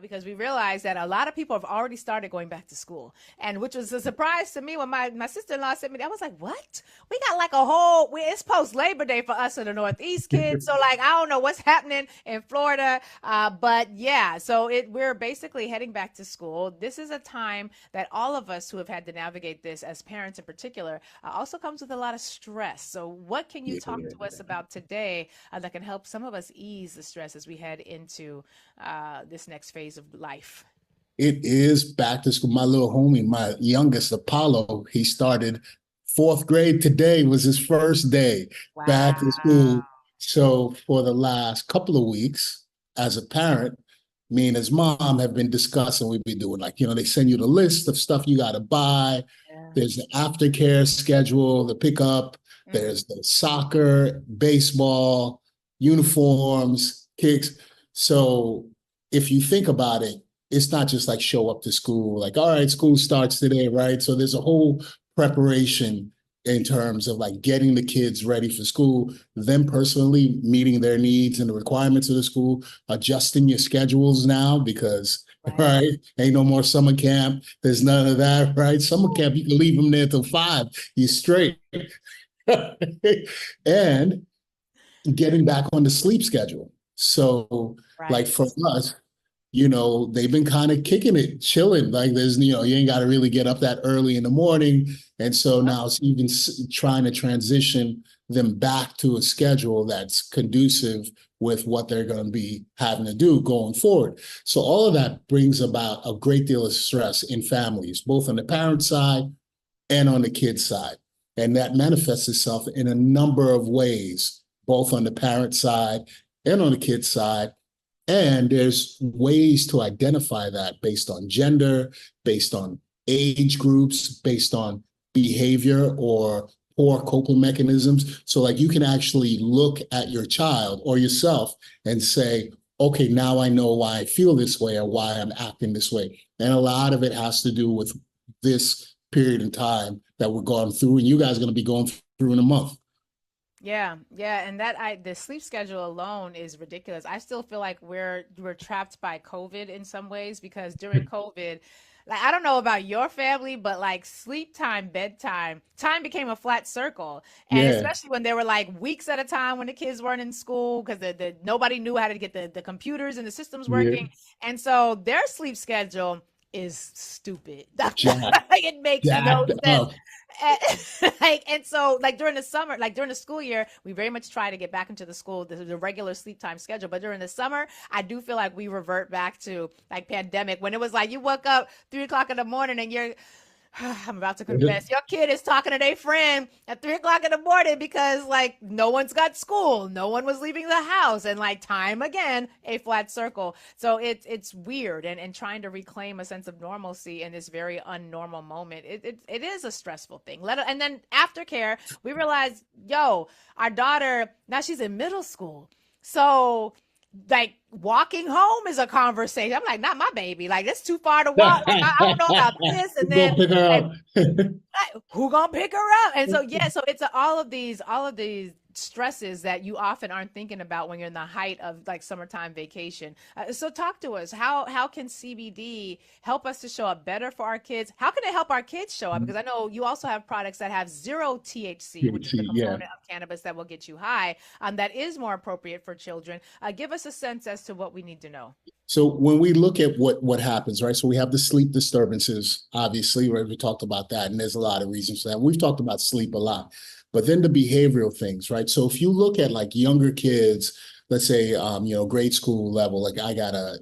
Because we realized that a lot of people have already started going back to school, and which was a surprise to me when my sister-in-law sent me. I was like, "What? We got like a whole. It's post Labor Day for us in the Northeast, kids. So like, I don't know what's happening in Florida, but yeah. So we're basically heading back to school. This is a time that all of us who have had to navigate this, as parents in particular, also comes with a lot of stress. So what can you talk to us about today that can help some of us ease the stress as we head into this next phase of life? It is back to school. My little homie, my youngest, Apollo, he started fourth grade. Today was his first day back to Wow. school. So for the last couple of weeks, as a parent, me and his mom have been discussing, we've been doing like, they send you the list of stuff you got to buy. Yeah. There's the aftercare schedule, the pickup, Mm. there's the soccer, baseball, uniforms, kicks. So if you think about it, it's not just like show up to school, like, all right, school starts today, right? So there's a whole preparation in terms of like getting the kids ready for school, them personally meeting their needs and the requirements of the school, adjusting your schedules now because, Right. right, ain't no more summer camp. There's none of that, right? Summer camp, you can leave them there till 5, you straight. And getting back on the sleep schedule. So, like Right. for us, they've been kind of kicking it, chilling. Like you ain't got to really get up that early in the morning. And so Yep. now it's even trying to transition them back to a schedule that's conducive with what they're going to be having to do going forward. So all of that brings about a great deal of stress in families, both on the parent side and on the kid side. And that manifests itself in a number of ways, both on the parent side and on the kid side. And there's ways to identify that based on gender, based on age groups, based on behavior or poor coping mechanisms. So, like, you can actually look at your child or yourself and say, okay, now I know why I feel this way or why I'm acting this way. And a lot of it has to do with this period in time that we're going through, and you guys are going to be going through in a month. Yeah, yeah, and the sleep schedule alone is ridiculous. I still feel like we're trapped by COVID in some ways because during COVID, like I don't know about your family, but like sleep time, bedtime, time became a flat circle. And Yeah, especially when there were like weeks at a time when the kids weren't in school because the nobody knew how to get the computers and the systems yeah, working. And so their sleep schedule is stupid. jacked, Like it makes no jacked sense. up. And so like during the summer, like during the school year, we very much try to get back into the regular sleep time schedule. But during the summer, I do feel like we revert back to like pandemic when it was like you woke up 3 o'clock in the morning and you're I'm about to confess. Your kid is talking to their friend at 3 o'clock in the morning because like no one's got school, no one was leaving the house, and like time again a flat circle. So it's weird, and trying to reclaim a sense of normalcy in this very unnormal moment. It is a stressful thing. And then aftercare, we realize, yo, our daughter now she's in middle school, so like walking home is a conversation. I'm like, not my baby. Like, it's too far to walk. Like, I don't know about this. And Go then pick her like, up. who gonna pick her up? And so yeah, so it's all of these stresses that you often aren't thinking about when you're in the height of like summertime vacation. So talk to us. How can CBD help us to show up better for our kids? How can it help our kids show up? Because I know you also have products that have zero THC, which is the Yeah. component of cannabis that will get you high, that is more appropriate for children. Give us a sense as to what we need to know. So when we look at what happens, right? So we have the sleep disturbances, obviously, right? We talked about that, and there's a lot of reasons for that. We've talked about sleep a lot, but then the behavioral things, right? So if you look at like younger kids, let's say grade school level, like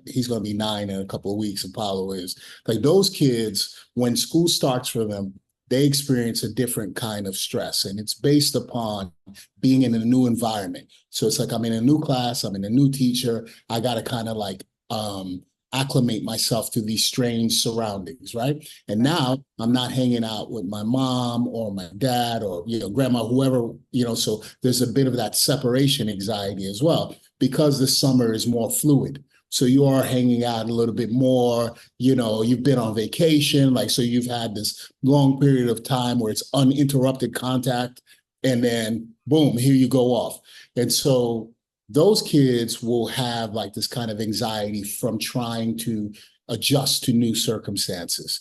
he's gonna be 9 in a couple of weeks, Apollo is. Like those kids, when school starts for them, they experience a different kind of stress, and it's based upon being in a new environment. So it's like I'm in a new class, I'm in a new teacher, I gotta kind of like acclimate myself to these strange surroundings, right? And Right. now I'm not hanging out with my mom or my dad or grandma, whoever, so there's a bit of that separation anxiety as well because the summer is more fluid. So you are hanging out a little bit more, you've been on vacation, like so you've had this long period of time where it's uninterrupted contact, and then boom, here you go off. And so those kids will have like this kind of anxiety from trying to adjust to new circumstances.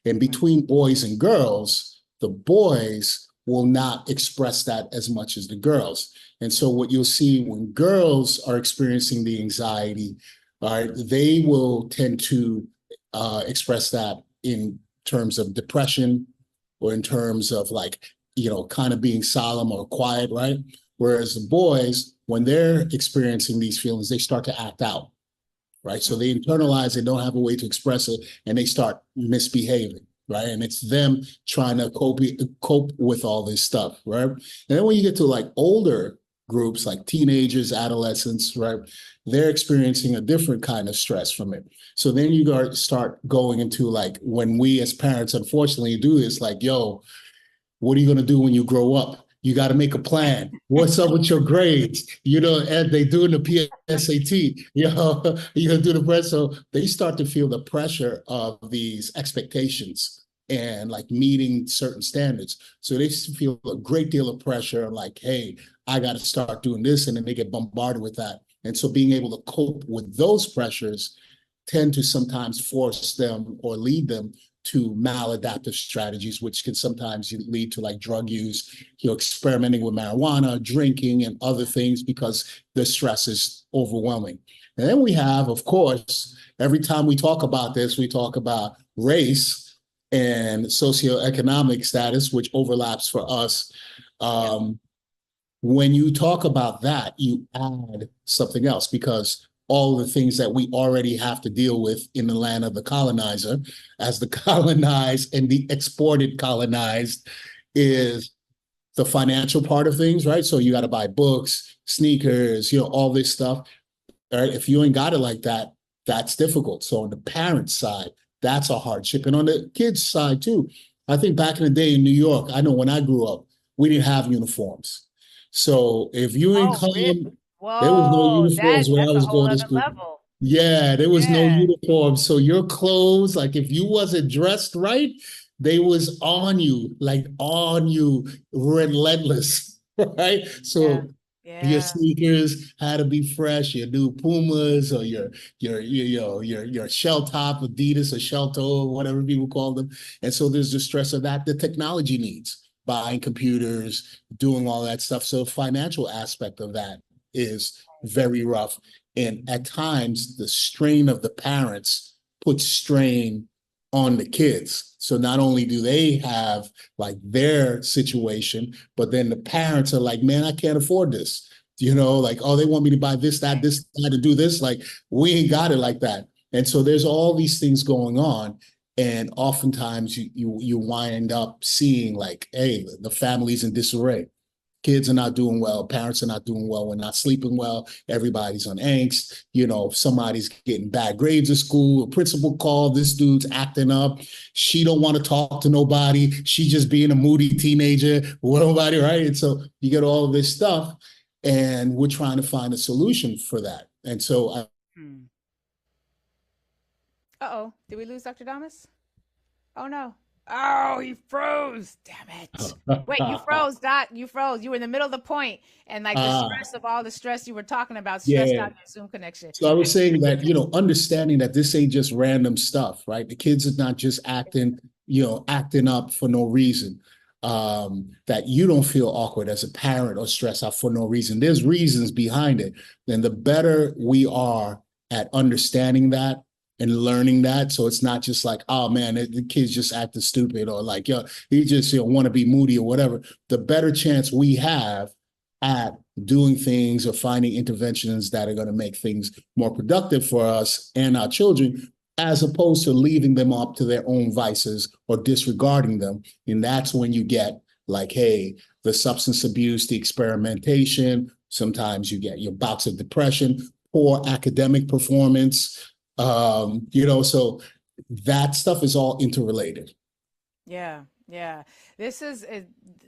And between boys and girls, the boys will not express that as much as the girls. And so what you'll see when girls are experiencing the anxiety, all right, they will tend to express that in terms of depression or in terms of like, kind of being solemn or quiet, right? Whereas the boys, when they're experiencing these feelings, they start to act out, right? So they internalize it, don't have a way to express it, and they start misbehaving, right? And it's them trying to cope with all this stuff, right? And then when you get to like older groups, like teenagers, adolescents, right? They're experiencing a different kind of stress from it. So then you start going into like when we as parents, unfortunately, do this, like, yo, what are you going to do when you grow up? You got to make a plan. What's up with your grades? And they doing the PSAT, you're going to do the press. So they start to feel the pressure of these expectations and like meeting certain standards. So they feel a great deal of pressure like, hey, I got to start doing this. And then they get bombarded with that. And so being able to cope with those pressures tend to sometimes force them or lead them to maladaptive strategies, which can sometimes lead to like drug use, experimenting with marijuana, drinking, and other things because the stress is overwhelming. And then we have, of course, every time we talk about this, we talk about race and socioeconomic status, which overlaps for us. When you talk about that, you add something else because all the things that we already have to deal with in the land of the colonizer, as the colonized and the exported colonized, is the financial part of things, right? So you got to buy books, sneakers, all this stuff. All right. If you ain't got it like that, that's difficult. So on the parent side, that's a hardship. And on the kids' side too, I think back in the day in New York, I know when I grew up, we didn't have uniforms. So if you ain't Oh, really? come, there was no Whoa, uniforms when I that's a was whole going to other school. level. Yeah, there was no Yeah, uniform. So your clothes, like if you wasn't dressed right, they was on you, relentless, right? yeah, So your yeah. sneakers had to be fresh, your new Pumas or your shell top Adidas or shell toe, whatever people call them. And so there's the stress of that, the technology needs, buying computers, doing all that stuff. So the financial aspect of that is very rough. And at times, the strain of the parents puts strain on the kids. So not only do they have like their situation, but then the parents are like, man, I can't afford this. Like, oh, they want me to buy this, that, to do this. Like, we ain't got it like that. And so there's all these things going on. And oftentimes you wind up seeing like, hey, the family's in disarray. Kids are not doing well, parents are not doing well, we're not sleeping well, everybody's on angst, somebody's getting bad grades at school, a principal called, this dude's acting up, she don't want to talk to nobody, she just being a moody teenager, nobody, right? And so you get all of this stuff, and we're trying to find a solution for that. And so Hmm. Uh-oh, did we lose Dr. Damas? Oh no. Oh, he froze. Damn it. Wait, you froze, Doc. You froze. You were in the middle of the point, and like the stress of all the stress you were talking about stressed yeah. out your Zoom connection. So I was saying that, understanding that this ain't just random stuff, right? The kids are not just acting up for no reason. That you don't feel awkward as a parent or stressed out for no reason. There's reasons behind it. And the better we are at understanding that and learning that, so it's not just like, oh man, the kid's just acting stupid or like, yo, he just want to be moody or whatever. The better chance we have at doing things or finding interventions that are going to make things more productive for us and our children, as opposed to leaving them up to their own vices or disregarding them. And that's when you get like, hey, the substance abuse, the experimentation, sometimes you get your bouts of depression, poor academic performance, so that stuff is all interrelated. Yeah, yeah. This is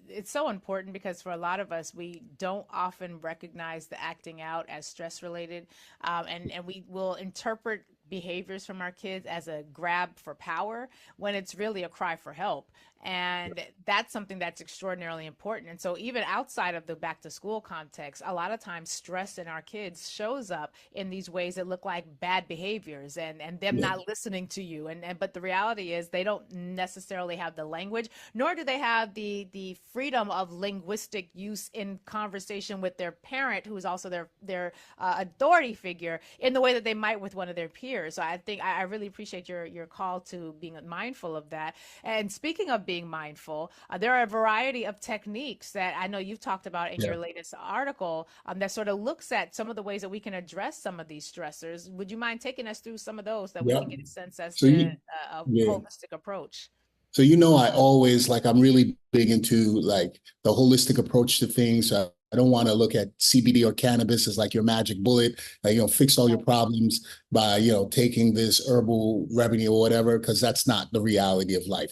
it's so important because for a lot of us, we don't often recognize the acting out as stress related, and we will interpret behaviors from our kids as a grab for power when it's really a cry for help. And that's something that's extraordinarily important. And so, even outside of the back to school context, a lot of times stress in our kids shows up in these ways that look like bad behaviors and them Yeah. not listening to you. But the reality is they don't necessarily have the language, nor do they have the freedom of linguistic use in conversation with their parent, who is also their authority figure, in the way that they might with one of their peers. So I think I really appreciate your call to being mindful of that. And speaking of being mindful, there are a variety of techniques that I know you've talked about in Yeah. your latest article, that sort of looks at some of the ways that we can address some of these stressors. Would you mind taking us through some of those that we Yeah. can get a sense as So to you, a yeah. holistic approach? So I always like I'm really big into like the holistic approach to things. I don't want to look at CBD or cannabis as like your magic bullet, like fix all your Right. problems by taking this herbal remedy or whatever, because that's not the reality of life.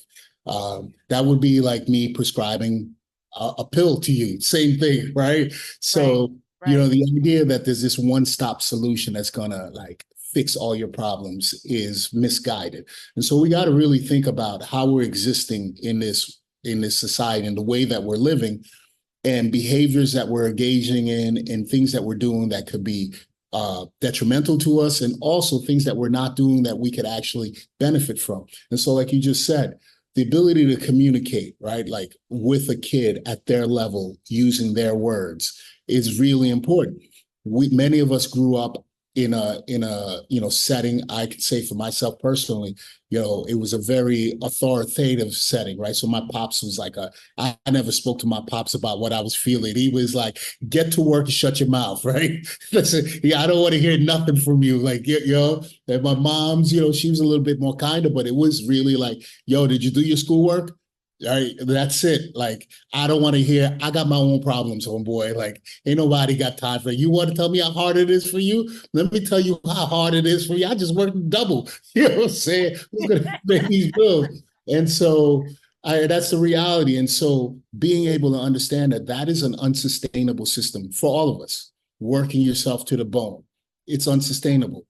That would be like me prescribing a pill to you. Same thing, right? Right. So Right. the idea that there's this one-stop solution that's gonna like fix all your problems is misguided. And so we got to really think about how we're existing in this society and the way that we're living and behaviors that we're engaging in and things that we're doing that could be detrimental to us, and also things that we're not doing that we could actually benefit from. And so, like you just said, the ability to communicate, right, like with a kid at their level using their words is really important. Many of us grew up in a setting. I could say for myself personally, it was a very authoritative setting, right? So my pops was like I never spoke to my pops about what I was feeling. He was like, get to work and shut your mouth, right? Listen, yeah, I don't want to hear nothing from you. Like, and my mom's, she was a little bit more kinder, but it was really like, yo, did you do your schoolwork? All right, that's it. Like, I don't want to hear, I got my own problems, homeboy. Like, ain't nobody got time for it. You want to tell me how hard it is for you? Let me tell you how hard it is for you. I just worked double. You know what I'm saying? Who's going to pay these bills? And so that's the reality. And so being able to understand that that is an unsustainable system for all of us, working yourself to the bone. It's unsustainable.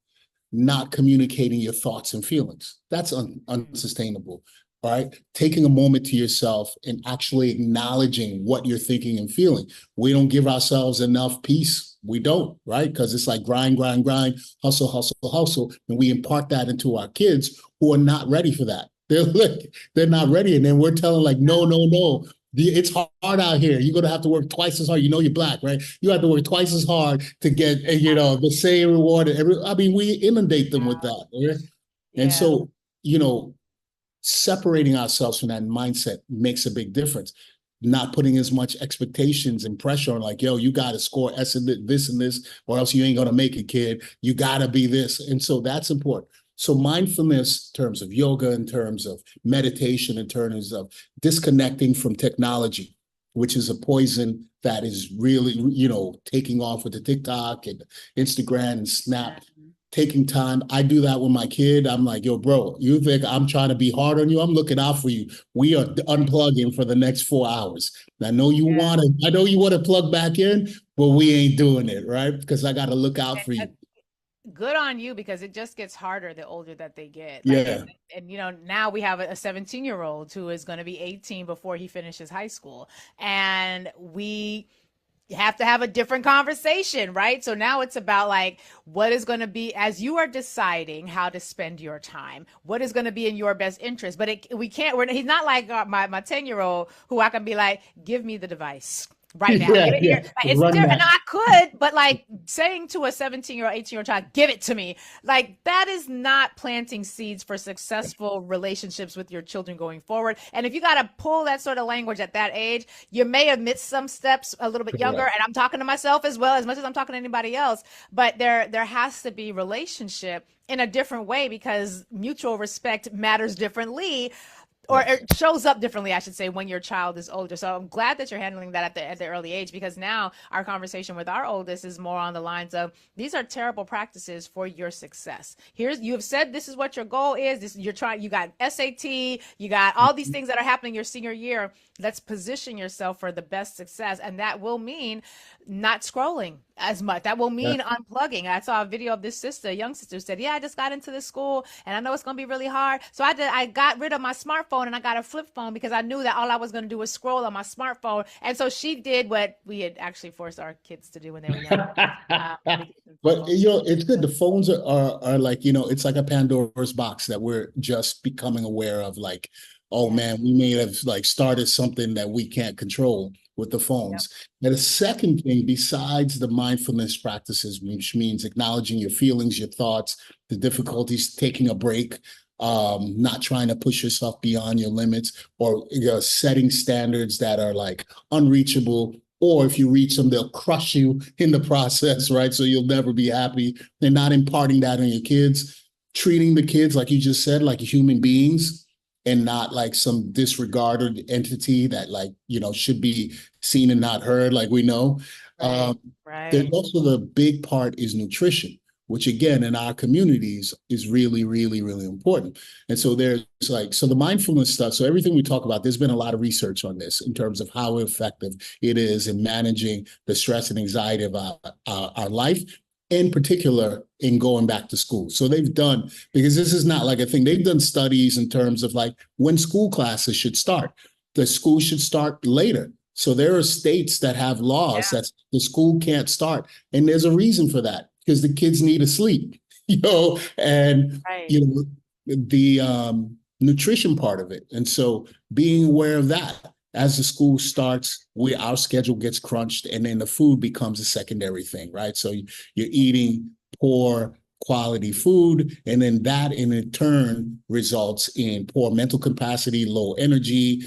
Not communicating your thoughts and feelings. That's unsustainable. All right. Taking a moment to yourself and actually acknowledging what you're thinking and feeling. We don't give ourselves enough peace. We don't, right? Because it's like grind, grind, grind, hustle, hustle, hustle. And we impart that into our kids who are not ready for that. They're not ready. And then we're telling like, no, no, no. It's hard out here. You're gonna have to work twice as hard. You're black, right? You have to work twice as hard to get, the same reward. I mean, we inundate them with that, right? And Yeah. so, you know, separating ourselves from that mindset makes a big difference. Not putting as much expectations and pressure on, like, yo, you got to score S and this and this, or else you ain't going to make it, kid. You got to be this. And so that's important. So mindfulness in terms of yoga, in terms of meditation, in terms of disconnecting from technology, which is a poison that is really, taking off with the TikTok and Instagram and Snap. Taking time. I do that with my kid. I'm like, yo, bro, you think I'm trying to be hard on you? I'm looking out for you. We are unplugging for the next 4 hours. I know you Yeah. want to, I know you want to plug back in, but we ain't doing it, right? Because I got to look out for you. Good on you, because it just gets harder the older that they get. Like, Yeah. and now we have a 17-year-old who is going to be 18 before he finishes high school, and we have to have a different conversation, right? So now it's about like what is going to be, as you are deciding how to spend your time, what is going to be in your best interest. But we can't, he's not like my 10-year-old who I can be like, give me the device right now, Yeah. give it Yeah. here. Like, it's Run different. that. And I could, but like saying to a 17-year-old, 18-year-old child, give it to me, like that is not planting seeds for successful relationships with your children going forward. And if you got to pull that sort of language at that age, you may have missed some steps a little bit younger. Correct. And I'm talking to myself as well, as much as I'm talking to anybody else. But there has to be relationship in a different way, because mutual respect matters differently, or Yes. it shows up differently, I should say, when your child is older. So I'm glad that you're handling that at the early age, because now our conversation with our oldest is more on the lines of, these are terrible practices for your success. You have said this is what your goal is. You got SAT, you got all these things that are happening your senior year. Let's position yourself for the best success, and that will mean not scrolling as much. That will Yeah. mean unplugging. I saw a video of this sister, a young sister, who said, "Yeah, I just got into this school, and I know it's going to be really hard. So I got rid of my smartphone smartphone and I got a flip phone because I knew that all I was going to do was scroll on my smartphone. And so she did what we had actually forced our kids to do when they were younger. We gave them flip But phones. it's good. The phones are like, it's like a Pandora's box that we're just becoming aware of. Like, oh Yeah. man, we may have like started something that we can't control with the Yep. phones. And the Yep. second thing, besides the mindfulness practices, which means acknowledging your feelings, your thoughts, the difficulties, taking a break, not trying to push yourself beyond your limits, or setting standards that are like unreachable, or if you reach them, they'll crush you in the process, right? So you'll never be happy. They're not imparting that on your kids, treating the kids, like you just said, like human beings and not like some disregarded entity that like, should be seen and not heard, like we know. Right. Um, there's Right. also the big part is nutrition, which again, in our communities is really, really, really important. And so there's like, so the mindfulness stuff, so everything we talk about, there's been a lot of research on this in terms of how effective it is in managing the stress and anxiety of our life, in particular in going back to school. So they've done, because this is not like a thing, they've done studies in terms of like when school classes should start. The school should start later. So there are states that have laws Yeah. that the school can't start. And there's a reason for that, because the kids need to sleep, and Right. you know, the nutrition part of it. And so being aware of that as the school starts, our schedule gets crunched, and then the food becomes a secondary thing, right? So you're eating poor quality food, and then that in turn results in poor mental capacity, low energy.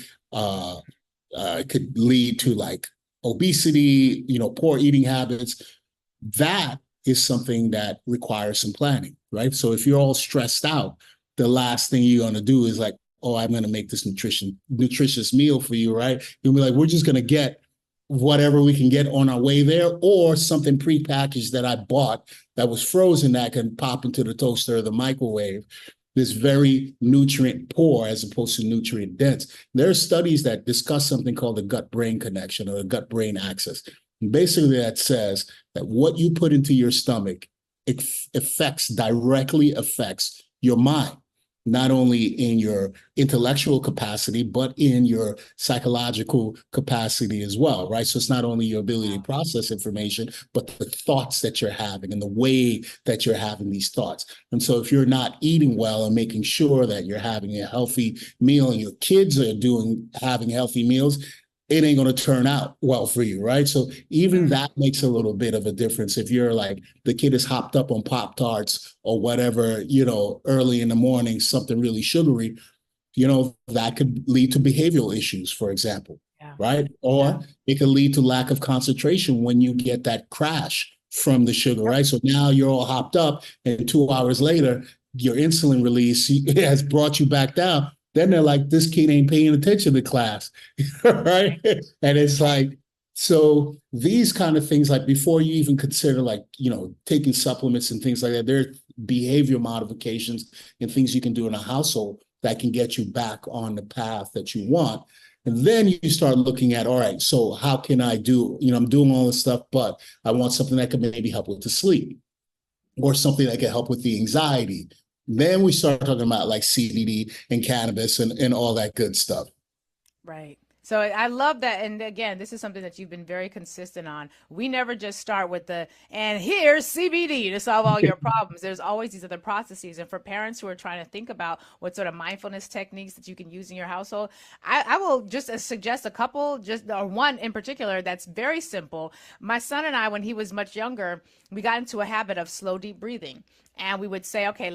It could lead to like obesity, poor eating habits. That is something that requires some planning, right? So if you're all stressed out, the last thing you're going to do is like, oh, I'm going to make this nutritious meal for you, right? You'll be like, we're just going to get whatever we can get on our way there, or something prepackaged that I bought that was frozen that can pop into the toaster or the microwave. This very nutrient poor as opposed to nutrient dense. There are studies that discuss something called the gut brain connection or the gut brain axis. And basically, that says that what you put into your stomach directly affects your mind, not only in your intellectual capacity, but in your psychological capacity as well, right? So it's not only your ability to Wow. process information, but the thoughts that you're having and the way that you're having these thoughts. And so if you're not eating well and making sure that you're having a healthy meal and your kids are having healthy meals, it ain't going to turn out well for you, right? So even Mm. that makes a little bit of a difference. If you're like the kid is hopped up on Pop-Tarts or whatever, early in the morning, something really sugary, that could lead to behavioral issues, for example, Yeah. right? Yeah. Or it could lead to lack of concentration when you get that crash from the sugar, Yep. right? So now you're all hopped up, and 2 hours later, your insulin release has brought you back down. Then they're like, this kid ain't paying attention to class, right? And it's Right. like, so these kind of things, like before you even consider like, taking supplements and things like that, there are behavior modifications and things you can do in a household that can get you back on the path that you want. And then you start looking at, all right, so how can I do, I'm doing all this stuff, but I want something that can maybe help with the sleep or something that can help with the anxiety. Then we start talking about like CBD and cannabis and all that good stuff. Right. So I love that. And again, this is something that you've been very consistent on. We never just start with and here's CBD to solve all your problems. There's always these other processes. And for parents who are trying to think about what sort of mindfulness techniques that you can use in your household, I will just suggest a couple, or one in particular that's very simple. My son and I, when he was much younger, we got into a habit of slow, deep breathing. And we would say, okay,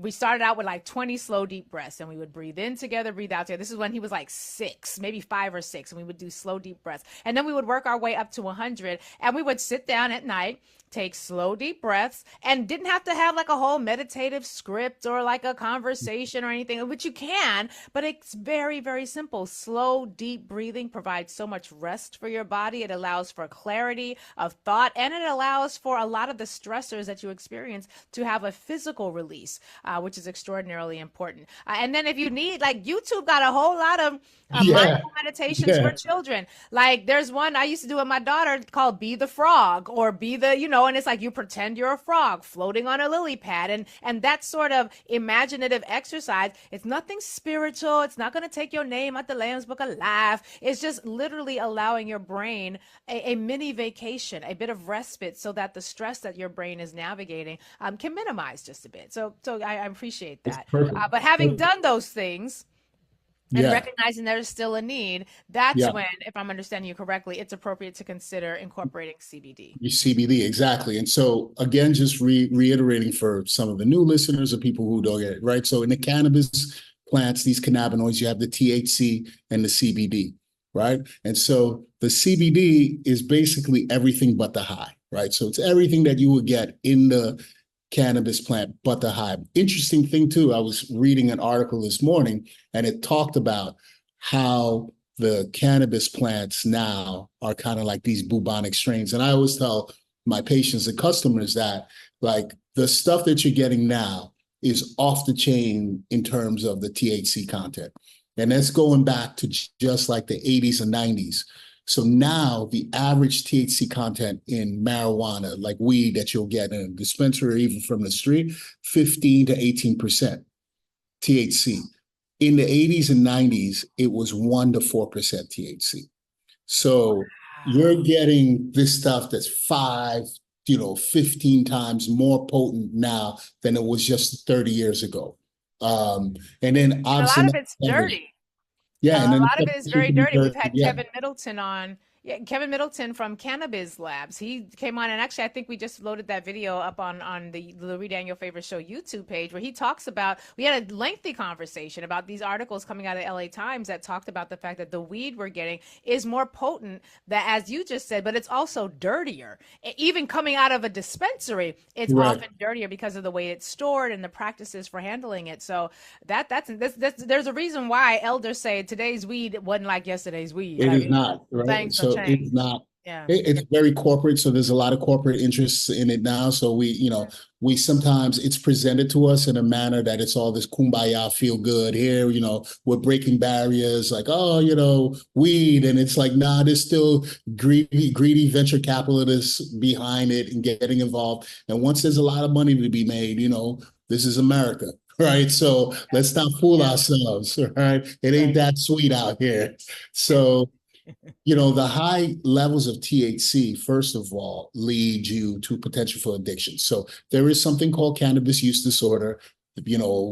we started out with like 20 slow, deep breaths, and we would breathe in together, breathe out together. This is when he was like 6, maybe 5 or 6, and we would do slow, deep breaths. And then we would work our way up to 100, and we would sit down at night, take slow, deep breaths, and didn't have to have like a whole meditative script or like a conversation or anything, which you can, but it's very, very simple. Slow, deep breathing provides so much rest for your body. It allows for clarity of thought, and it allows for a lot of the stressors that you experience to have a physical release, which is extraordinarily important. And then if you need, like YouTube got a whole lot of Yeah. mindful meditation meditations for Yeah. children. Like there's one I used to do with my daughter called Be the Frog or Be the, and it's like you pretend you're a frog floating on a lily pad. And that sort of imaginative exercise, it's nothing spiritual. It's not going to take your name out the Lamb's Book of Life. It's just literally allowing your brain a mini vacation, a bit of respite so that the stress that your brain is navigating can minimize just a bit. So I appreciate It's that. perfect. But having done those things, and Yeah. recognizing there's still a need, that's Yeah. when, if I'm understanding you correctly, it's appropriate to consider incorporating CBD. Your CBD, exactly. And so again, just reiterating for some of the new listeners or people who don't get it, right? So in the cannabis plants, these cannabinoids, you have the THC and the CBD, right? And so the CBD is basically everything but the high, right? So it's everything that you would get in the cannabis plant but the high. Interesting thing too, I was reading an article this morning and it talked about how the cannabis plants now are kind of like these bubonic strains. And I always tell my patients and customers that like the stuff that you're getting now is off the chain in terms of the THC content. And that's going back to just like the 80s and 90s. So now the average THC content in marijuana, like weed that you'll get in a dispensary or even from the street, 15 to 18% THC. In the 80s and 90s, it was 1 to 4% THC. So you're Wow. getting this stuff that's 15 times more potent now than it was just 30 years ago. And then And a obviously, lot of it's dirty. yeah, and A then lot of it is it very can be dirty. We've dirty. had Yeah, Kevin Middleton on. Yeah, Kevin Middleton from Cannabis Labs. He came on, and actually, I think we just loaded that video up on the Louis Daniel Favors Show YouTube page, where he talks about. We had a lengthy conversation about these articles coming out of LA Times that talked about the fact that the weed we're getting is more potent, that as you just said, but it's also dirtier. Even coming out of a dispensary, it's correct. often dirtier because of the way it's stored and the practices for handling it. So there's a reason why elders say today's weed wasn't like yesterday's weed. It Like is not, right? things have So it's changed. not. Yeah. It's very corporate, so there's a lot of corporate interests in it now. So we sometimes it's presented to us in a manner that it's all this kumbaya, feel good here. We're breaking barriers, like weed, and it's like nah, there's still greedy venture capitalists behind it and getting involved. And once there's a lot of money to be made, this is America. Right. So let's not fool Yeah. ourselves. Right. It ain't Right. that sweet out here. So the high levels of THC, first of all, lead you to potential for addiction. So there is something called cannabis use disorder.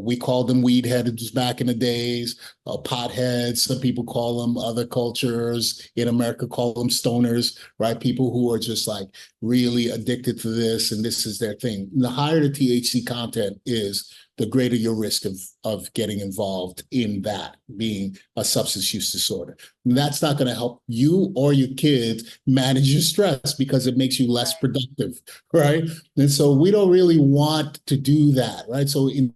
We called them weed heads back in the days, pot heads. Some people call them, other cultures in America call them stoners, right? People who are just like really addicted to this and this is their thing. And the higher the THC content is, the greater your risk of getting involved in that being a substance use disorder. And that's not going to help you or your kids manage your stress because it makes you less productive, right? And so we don't really want to do that, right? So in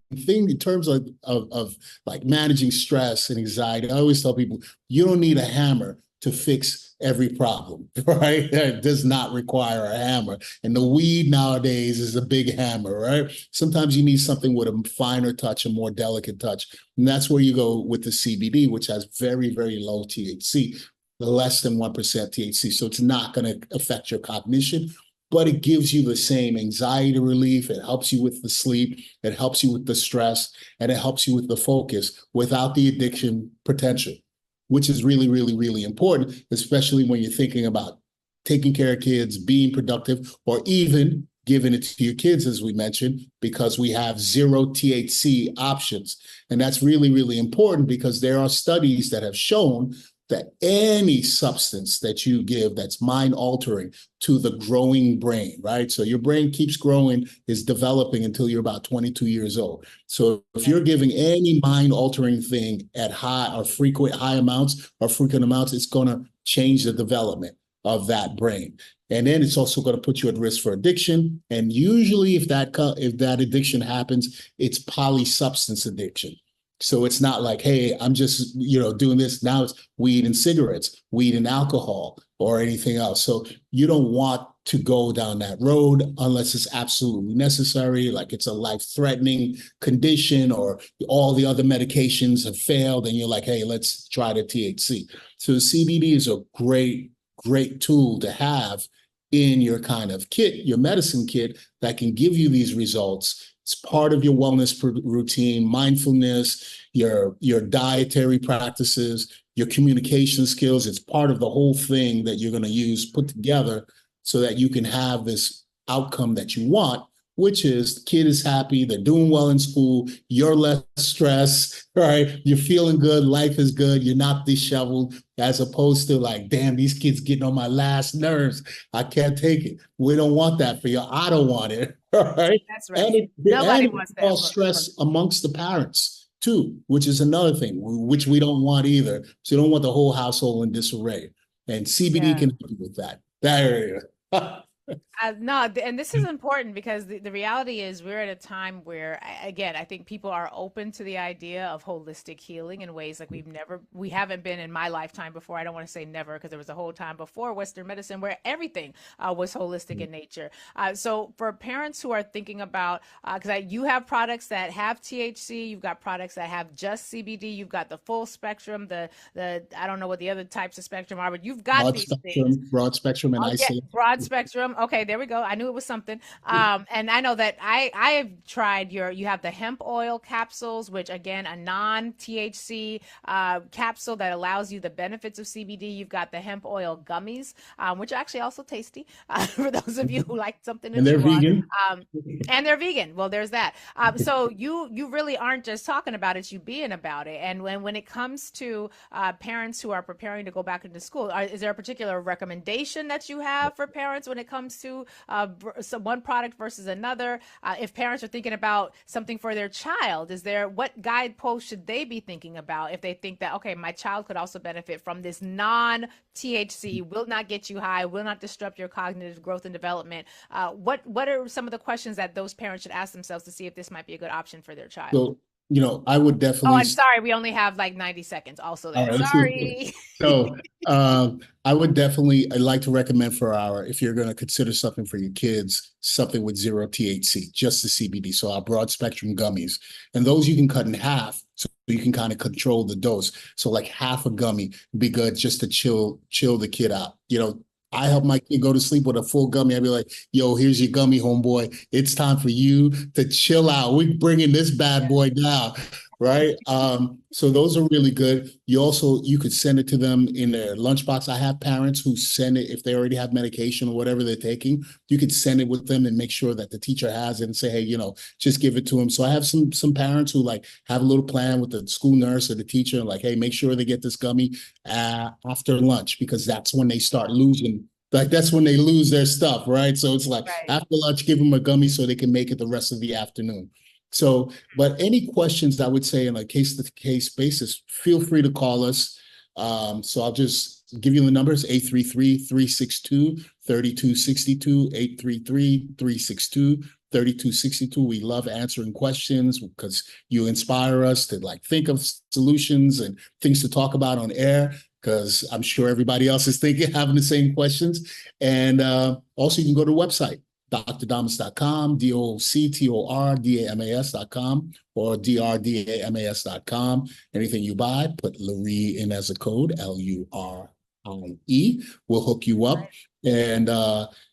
terms of like managing stress and anxiety, I always tell people you don't need a hammer to fix every problem, right? It does not require a hammer. And the weed nowadays is a big hammer, right? Sometimes you need something with a finer touch, a more delicate touch. And that's where you go with the CBD, which has very, very low THC, less than 1% THC. So it's not going to affect your cognition, but it gives you the same anxiety relief. It helps you with the sleep. It helps you with the stress, and it helps you with the focus without the addiction potential, which is really, really, really important, especially when you're thinking about taking care of kids, being productive, or even giving it to your kids, as we mentioned, because we have zero THC options. And that's really, really important because there are studies that have shown that any substance that you give that's mind altering to the growing brain, right? So your brain keeps growing, is developing until you're about 22 years old. So if you're giving any mind altering thing at high or frequent high amounts or frequent amounts, it's going to change the development of that brain. And then it's also going to put you at risk for addiction. And usually if that addiction happens, it's polysubstance addiction. So it's not like, hey, I'm just, doing this. Now it's weed and cigarettes, weed and alcohol, or anything else. So you don't want to go down that road unless it's absolutely necessary, like it's a life-threatening condition or all the other medications have failed and you're like, hey, let's try the THC. So CBD is a great tool to have in your kind of kit, your medicine kit that can give you these results. It's part of your wellness routine, mindfulness, your dietary practices, your communication skills. It's part of the whole thing that you're going to use put together so that you can have this outcome that you want, which is the kid is happy, they're doing well in school, you're less stressed, right? You're feeling good, life is good, you're not disheveled, as opposed to like, damn, these kids getting on my last nerves. I can't take it. We don't want that for you. I don't want it, all right? That's And right. it, Nobody and it wants that causes stress amongst the parents too, which is another thing, which we don't want either. So you don't want the whole household in disarray. And CBD Yeah. can help you with that. There you go. No, and this is important because the reality is we're at a time where, again, I think people are open to the idea of holistic healing in ways like we haven't been in my lifetime before. I don't want to say never because there was a whole time before Western medicine where everything was holistic in nature. So for parents who are thinking about, because you have products that have THC, you've got products that have just CBD, you've got the full spectrum, the I don't know what the other types of spectrum are, but you've got these things. Broad spectrum, and Oh yeah, isolate. broad spectrum. Okay, there we go. I knew it was something. And I know that I have tried you have the hemp oil capsules, which again a non-THC capsule that allows you the benefits of CBD. You've got the hemp oil gummies, which are actually also tasty for those of you who like something to And they're chew on. vegan. And they're vegan. Well, there's that. So you really aren't just talking about it; you being about it. And when it comes to parents who are preparing to go back into school, is there a particular recommendation that you have for parents when it comes to one product versus another? If parents are thinking about something for their child, what guideposts should they be thinking about if they think that, okay, my child could also benefit from this non-THC, will not get you high, will not disrupt your cognitive growth and development? What are some of the questions that those parents should ask themselves to see if this might be a good option for their child? So, I would Oh, definitely. and sorry, we only have like 90 seconds. Also, All that right, let's do it. sorry. So, I would definitely, I'd like to recommend for if you're going to consider something for your kids, something with zero THC, just the CBD. So our broad spectrum gummies, and those you can cut in half, so you can kind of control the dose. So like half a gummy would be good just to chill the kid out. I help my kid go to sleep with a full gummy. I'd be like, yo, here's your gummy, homeboy. It's time for you to chill out. We're bringing this bad Yeah. boy down, right? So those are really good. You could send it to them in their lunchbox. I have parents who send it if they already have medication or whatever they're taking. You could send it with them and make sure that the teacher has it and say, hey, just give it to them. So I have some parents who like have a little plan with the school nurse or the teacher, like, hey, make sure they get this gummy after lunch because that's when they start losing. Like that's when they lose their stuff, right? So it's like Right. after lunch, give them a gummy so they can make it the rest of the afternoon. So, but any questions I would say on a case-to-case basis, feel free to call us. So I'll just give you the numbers, 833-362-3262, 833-362-3262. We love answering questions because you inspire us to like think of solutions and things to talk about on air because I'm sure everybody else is having the same questions. And also you can go to the website, drdamas.com, DOCTORDAMAS.com, or DRDAMAS.com. Anything you buy, put Lurie in as a code, LURIE. We'll hook you up. And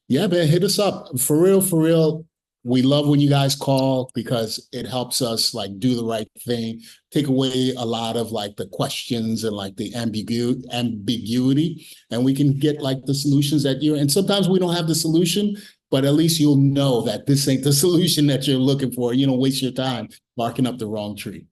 yeah, man, hit us up. For real, for real. We love when you guys call because it helps us like do the right thing, take away a lot of like the questions and like the ambiguity, and we can get like the solutions and sometimes we don't have the solution, but at least you'll know that this ain't the solution that you're looking for. You don't waste your time barking up the wrong tree.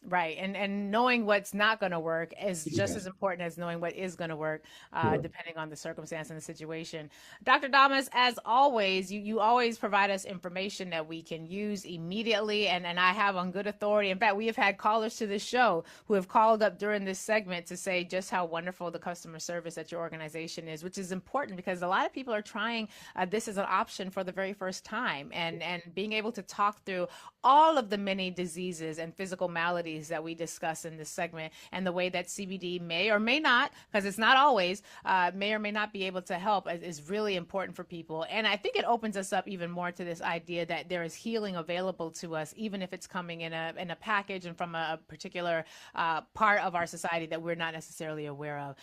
Right. And knowing what's not going to work is just Yeah, as important as knowing what is going to work, sure. depending on the circumstance and the situation. Dr. Damas, as always, you always provide us information that we can use immediately. And I have on good authority. In fact, we have had callers to this show who have called up during this segment to say just how wonderful the customer service at your organization is, which is important because a lot of people are trying this as an option for the very first time and being able to talk through all of the many diseases and physical maladies modalities that we discuss in this segment, and the way that CBD may or may not, because it's not always, may or may not be able to help is really important for people. And I think it opens us up even more to this idea that there is healing available to us, even if it's coming in a package and from a particular part of our society that we're not necessarily aware of.